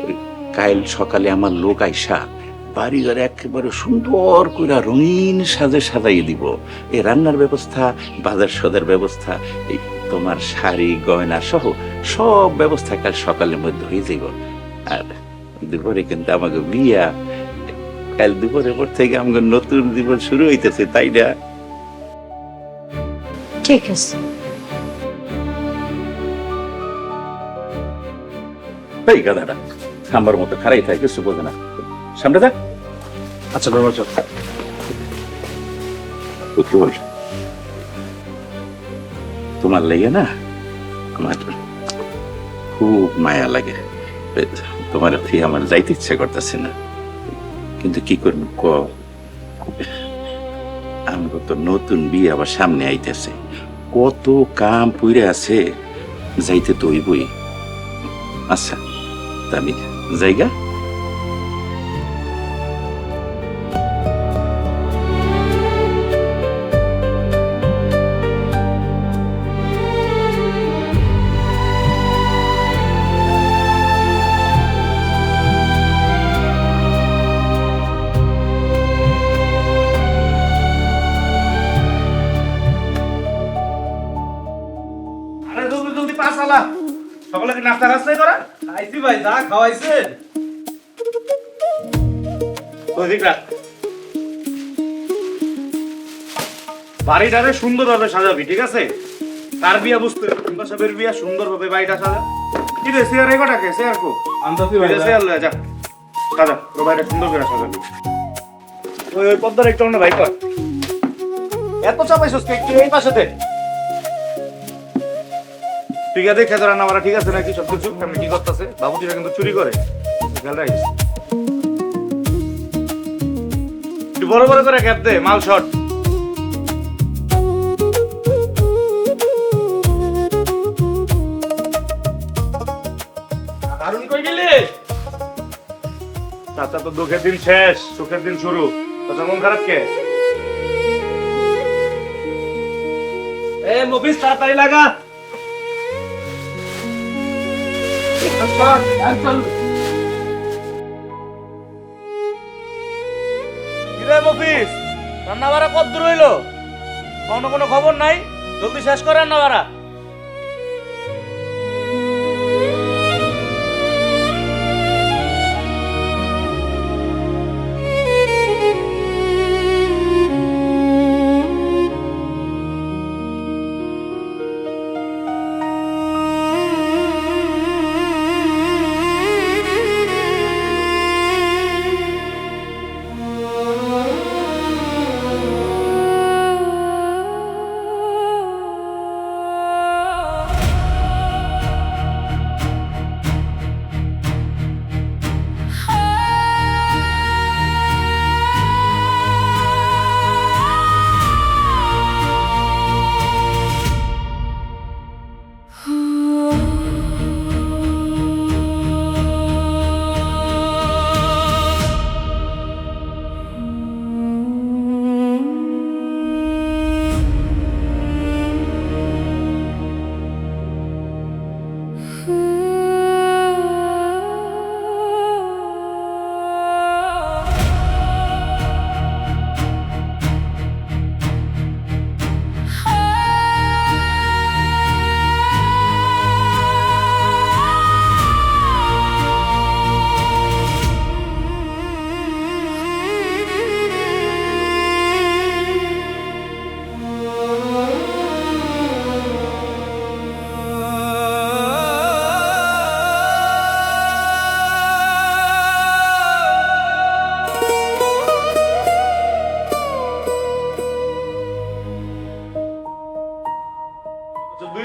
ওই কাল সকালে আমার লোক আইসা বাড়ি ঘরে একেবারে সুন্দর করে রঙিন সাজে সাজাই দিব এই রান্নার ব্যবস্থা বাজার সদার ব্যবস্থা এই তোমার শাড়ি গয়না সহ সব ব্যবস্থা কাল সকালের মধ্যে হয়ে যাইব আর দুপুরে কিন্তু আমাকে বিয়া কাল দুপুরের পর থেকে আমাকে নতুন জীবন শুরু হইতেছে তাই না ঠিক আছে। এই গাধাটা সাম্বার মতো খারাই থাকে কিছু বোঝে না সামনে থাক আচ্ছা বাবা চল। পুতুল তোমার লেগে না আমার খুব মায়া লাগে তোমার ফি আমার যাইতে ইচ্ছে করতেছে না কিন্তু কি করবো ক আমাকে তো নতুন বিয়ে আবার সামনে আইতেছে কত কাম পুইরে আছে যাইতে তো হইবই আচ্ছা তা আমি জায়গা আরে জলদি জলদি পাস আলা সকলে কি নাস্তা রাস্তায় করা আইসি ভাই যা খাওয়াইছেন ওদিক রাখ বাড়িটারে সুন্দরভাবে সাজাবি ঠিক আছে কার বিয়া বুঝতে সাহেবের বিয়া সুন্দরভাবে বাড়িটা সাজা কি রে চেয়ার এগোটাকে চেয়ার কো আনতাছি ভাই চেয়ার লয়ে যা সাজা তোর বাড়িটা সুন্দর করে সাজাবি ওই ওই পদ্মার একটু অন্য ভাই কর এত চাপাইছস কে একটু এই পাশেতে ঠিক আছে খেতে রান্না বাড়া ঠিক আছে নাকি সব কিছু কেমনি কি করতেছে বাবুটিরা কিন্তু চুরি করে খেয়াল রাখিস একটু বড় বড় করে ক্যাপ দে মাল শট দারুণ কই গেলি চাচা তো দুঃখের দিন শেষ সুখের দিন শুরু তোর মন খারাপ কে এ মফিস তাড়াতাড়ি লাগা কিরে মফিস রান্না বাড়া কত দূর হইলো কোনো খবর নাই জলদি শেষ করে রান্না বাড়া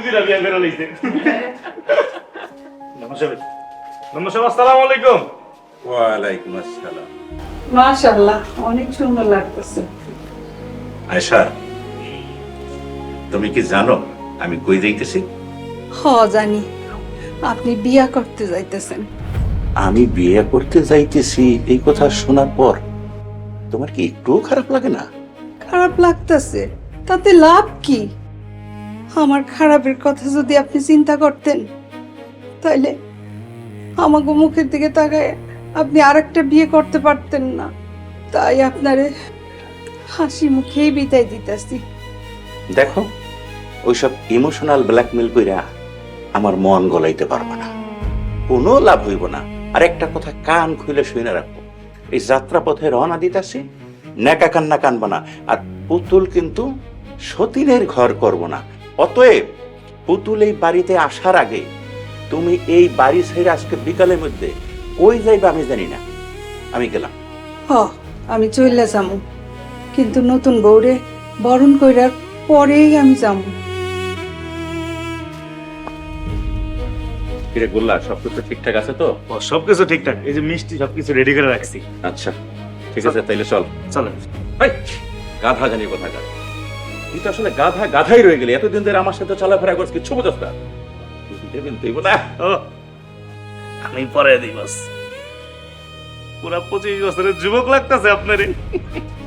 দিদিরা বিয়ে করে লইছে। নমস্কার নমস্কার, আসসালামু আলাইকুম। ওয়ালাইকুম আসসালাম। মাশাআল্লাহ, অনেক সুন্দর লাগতেছে। আয়শা, তুমি কি জানো আমি কই যাইতেছি? হ জানি, আপনি বিয়া করতে যাইতেছেন। আমি বিয়ে করতে যাইতেছি এই কথা শোনার পর তোমার কি একটুও খারাপ লাগে না? খারাপ লাগতেছে, তাতে লাভ কি? আমার খারাপের কথা যদি আপনি চিন্তা করতেন, তাইলে আমাকে মুখের দিকে তাকায় আপনি আরেকটা বিয়ে করতে পারতেন না। তাই আপনারে হাসি মুখেই বিদায় দিতেছি। দেখো, ওইসব ইমোশনাল ব্ল্যাকমেল কইরা আমার মন গলাইতে পারবো না, কোনো লাভ হইব না। আর একটা কথা কান খুলে শুনে রাখো, এই যাত্রা পথে রওনা দিতেছি, নেকা কান্না কানবো না। আর পুতুল কিন্তু সতীনের ঘর করব না। অতএব পুতুল এই বাড়িতে আসার আগে তুমি এই বাড়ি ছেড়ে আজকে বিকালের মধ্যে কই যাইবে আমি জানি না। আমি গেলাম। আমি চলে যাবো, কিন্তু নতুন বউরে বরণ কইরার পরেই আমি যাবো। ফিরে বললা সবকিছু ঠিকঠাক আছে তো? ও, সবকিছু ঠিকঠাক, এই যে মিষ্টি সবকিছু রেডি করে রাখছি। আচ্ছা ঠিক আছে, তাইলে চল। চলেন। গাধা জানি কথা গাধা, তুই তো আসলে গাধা গাধাই রয়ে গেলি। এতদিন ধরে আমার সাথে চলাফেরা করছিস, কিছু বোঝাস না। দেবেন তুই বলা ও, আমি পরে দিই বাস। পুরা 25 বছরের যুবক লাগতেছে আপনারে।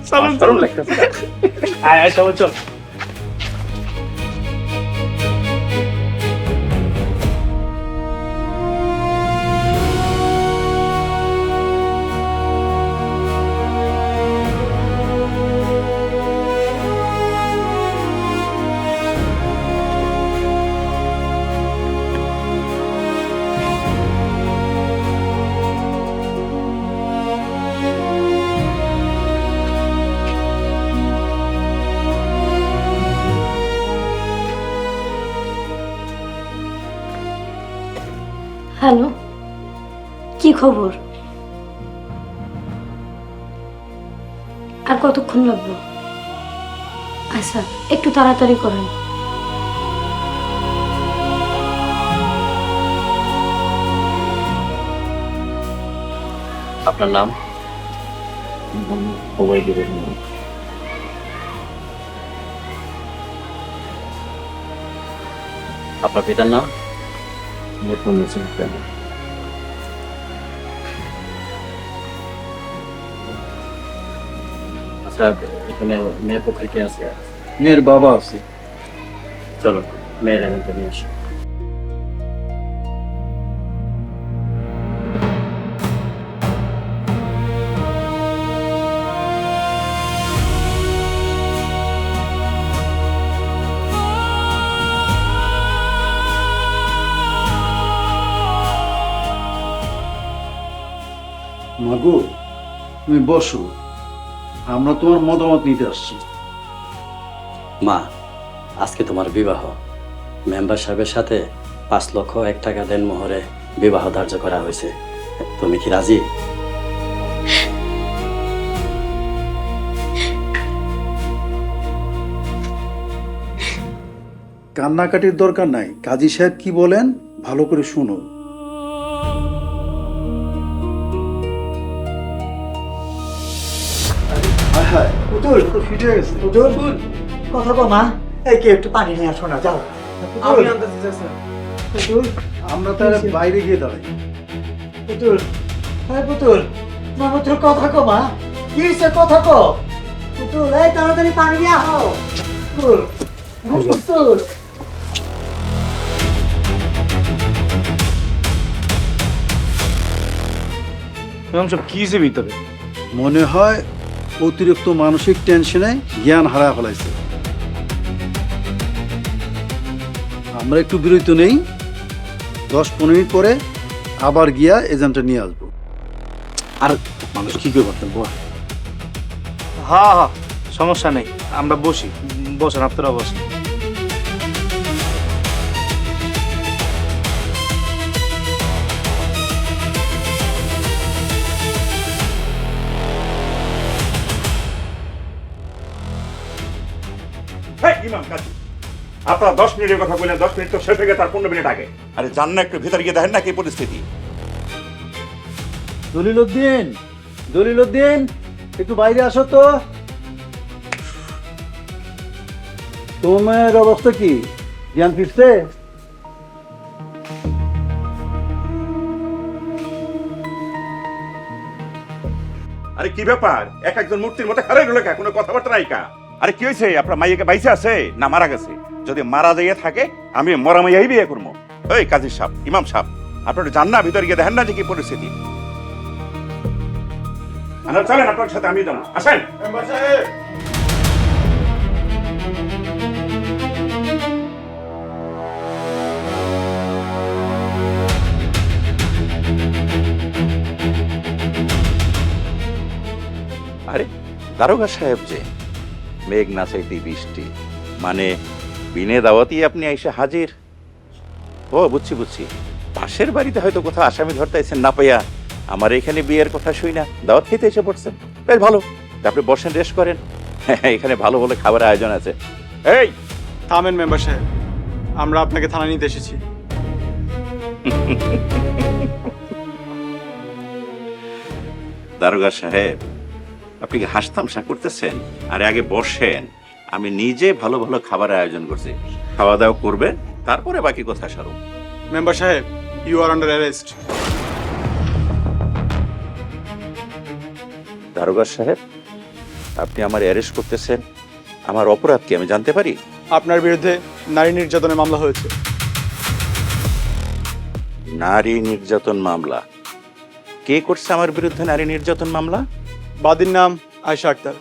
চলুন চলুন, লাগতেছে। আয় আয় সবাই চল। হ্যালো, কি খবর? আর কতক্ষণ লাগবে? আচ্ছা, একটু তাড়াতাড়ি করেন। আপনার নাম? আপনার পিতার নাম? আচ্ছা, এখানে মেয়ের পক্ষে কে আছে? মেয়ের বাবা আছে। চলো মেয়ের এখানে নিয়ে আসো। মাগো, তুমি বসো, আমরা তোমার মতামত নিতে আসছি। মা, আজকে তোমার বিবাহ। মেম্বার সাহেবের সাথে 5,01,000 টাকা দেনমোহরে বিবাহ ধার্য করা হয়েছে। তুমি কি রাজি? কান্নাকাটির দরকার নাই, কাজী সাহেব কি বলেন ভালো করে শুনো। পুতুল ফিরে গেছে। পুতুল কথা কো মা, এই কে একটু পানি নিয়ে আসো না, যাও। আমি আনতেছি স্যার। পুতুল, আমরা তাহলে বাইরে গিয়ে দাঁড়াই। পুতুল, হ্যাঁ পুতুল, মা পুতুল কথা কো মা, কি হয়েছে কথা কো। পুতুল, এই তাড়াতাড়ি পানি নিয়ে আসো। পুতুল, পুতুল। সব কি হয়েছে ভিতরে? মনে হয় অতিরিক্ত মানসিক টেনশনে জ্ঞান হারা ফেলাইছে। আমরা একটু বিরতি নেই, 10-15 মিনিট পরে আবার গিয়া এজেন্টটা নিয়ে আসবো। আর মানুষ কি করে পারতেন? হ্যাঁ হ্যাঁ, সমস্যা নেই, আমরা বসি। বসেন, আপনারা বসেন। ইমাম কাজী, আপনারা 10 মিনিটের কথা বললেন, 10 মিনিট তো শেষ হয়ে গেছে, তার 15 মিনিট আগে। আরে জান না, একটু ভিতরে গিয়ে দেখেন না কি পরিস্থিতি। দলিলউদ্দিন একটু বাইরে আসো তো। তোমার অবস্থা কি, জ্ঞান ফিরছে? আরে কি ব্যাপার, এক একজন মূর্তির মতো হারাই রইল, কোনো কথাবার্তা নাই কা? আরে কি হয়েছে, আপনার মাইয়াকে বাইসে আছে না মারা গেছে? যদি মারা যাইয়া থাকে আমি মরা মাইয়াই বিয়ে করবো। ওই কাজী সাহেব, ইমাম সাহেব, আপনারা জান না ভিতরে গিয়ে দেখেন না যে কি পরিস্থিতি। চলেন, আপনার সাথে আমি যাবো, আসেন। আরে দারোগা সাহেব যে, মেঘ না চাইতে বৃষ্টি, মানে বিনে দাওয়াতি আপনি এসে হাজির। ও বুঝছি বুঝছি, পাশের বাড়িতে হয়তো কোথাও আসামি ধরতে আইছেন না পাইয়া আমার এখানে বিয়ের কথা শুই না দাওয়াত খেতে এসে পড়ছেন। বেশ ভালো, আপনি বসেন, রেস্ট করেন। এখানে ভালো ভালো খাবারের আয়োজন আছে। এই থামেন মেম্বার সাহেব, আমরা আপনাকে থানা নিতে এসেছি। দারোগা সাহেব, আপনি কি হাসতামশা করতেছেন? আরে আগে বসেন, আমি নিজে ভালো ভালো খাবারের আয়োজন করছি, খাওয়া দাওয়া করবেন, তারপরে বাকি কথা সারো। মেম্বার সাহেব, ইউ আর আন্ডার অ্যারেস্ট। দারোগা সাহেব, আপনি আমার অ্যারেস্ট করতেছেন, আমার অপরাধ কি আমি জানতে পারি? আপনার বিরুদ্ধে নারী নির্যাতনের মামলা হয়েছে। নারী নির্যাতন মামলা? কে করছে আমার বিরুদ্ধে নারী নির্যাতন মামলা? বাদীর নাম আয়েশা আক্তার,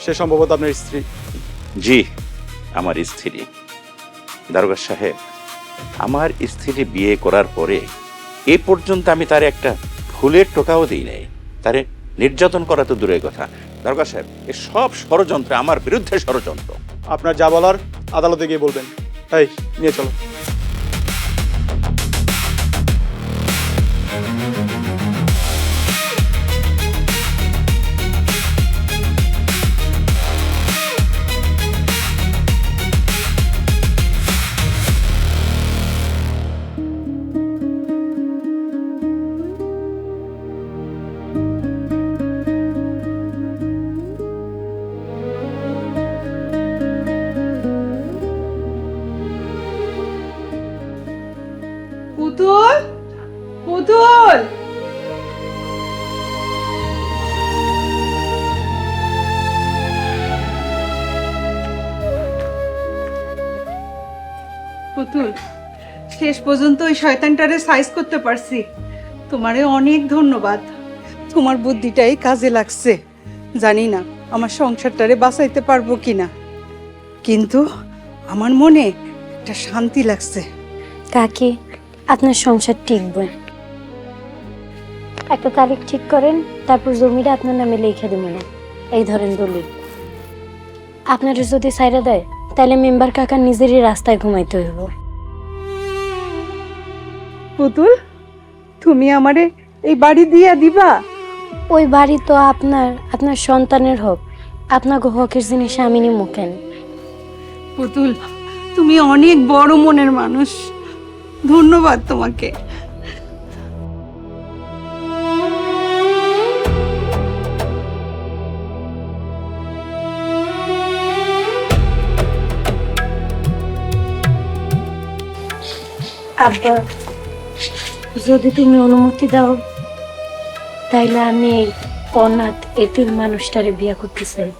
সে সম্ভবত আপনার স্ত্রী। জি, আমার স্ত্রী। দারোগা সাহেব, আমার স্ত্রী বিয়ে করার পরে এ পর্যন্ত আমি তার একটা ফুলের টোকাও দিই নাই, তারে নির্যাতন করা তো দূরের কথা। দারোগা সাহেব, এ সব ষড়যন্ত্র, আমার বিরুদ্ধে ষড়যন্ত্র। আপনার যা বলার আদালতে গিয়ে বলবেন। এই নিয়ে চলো। পুতুল, পুতুল, পুতুল, শেষ পর্যন্ত ওই শয়তানটারে সাইজ করতে পারছি। তোমারে অনেক ধন্যবাদ। তোমার বুদ্ধিটাই কাজে লাগছে। জানি না আমার সংসারটারে বাঁচাইতে পারবো কিনা, কিন্তু আমার মনে একটা শান্তি লাগছে। কাকি, আপনার সংসার টিকবে। একটা তারিখ ঠিক করেন, তারপর জমিটা আপনার নামে লিখে দেবেন। এই ধরেন দলিল। আপনারা যদি ছাইরা দেয়, তাহলে মেম্বার কাকা নিজেরই রাস্তায় ঘুমাইতে হইব। পুতুল, তুমি আমারে এই বাড়ি দিয়া দিবা? ওই বাড়ি তো আপনার সন্তানের হোক, আপনার হকের জিনিস আমি নি মুখেন। পুতুল, তুমি অনেক বড় মনের মানুষ, ধন্যবাদ তোমাকে। আব্বা, যদি তুমি অনুমতি দাও, তাইলে আমি এই অনাথ এতিম মানুষটারে বিয়ে করতে চাই।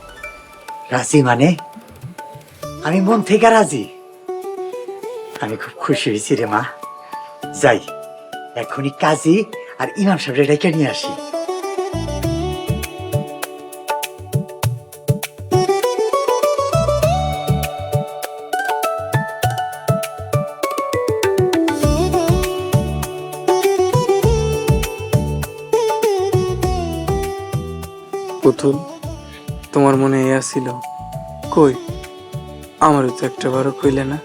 রাজি মানে? আমি মন থেকে রাজি। আমি খুব খুশি হয়েছি রে মা। যাই এখনই কাজী আর ইমাম সাহেব ডেকে নিয়ে আসি। পুতুল, তোমার মনে এ আসিল কই? আমারও তো একটা বারও কইলে না।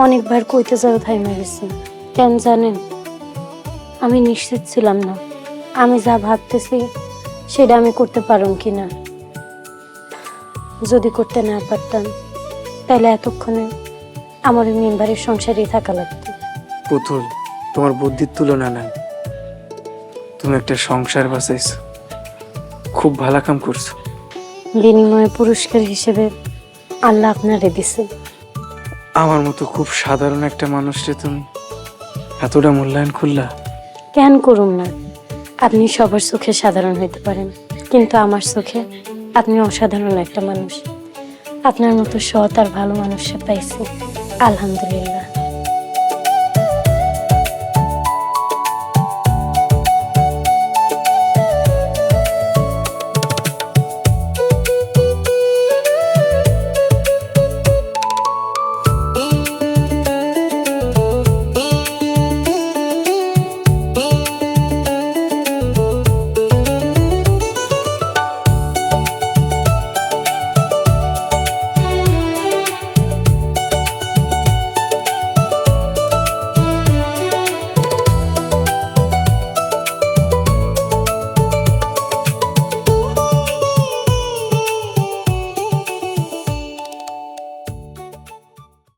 অনেকবার কইতে যাও থাইমা গেছি। কেন জানেন? আমি নিশ্চিত ছিলাম না আমি যা ভাবতেছি সেটা আমি করতে পারুম কিনা। যদি করতে না পারতাম, তাহলে এতক্ষণে আমার ওই মেম্বারের সংসারেই থাকা লাগতো। পুতুল, তোমার বুদ্ধির তুলনা নাই। তুমি একটা সংসার বাঁচাইছো, খুব ভালো কাম করছো। বিনিময়ে পুরস্কার হিসেবে আল্লাহ আপনারে দিছে। আমার মতো খুব সাধারণ একটা মানুষরে তুমি এতটা মূল্যায়ন করলা। কেন করুম না? আপনি সবার চোখে সাধারণ হইতে পারেন, কিন্তু আমার চোখে আপনি অসাধারণ একটা মানুষ। আপনার মতো সৎ আর ভালো মানুষে পাইছি, আলহামদুলিল্লাহ।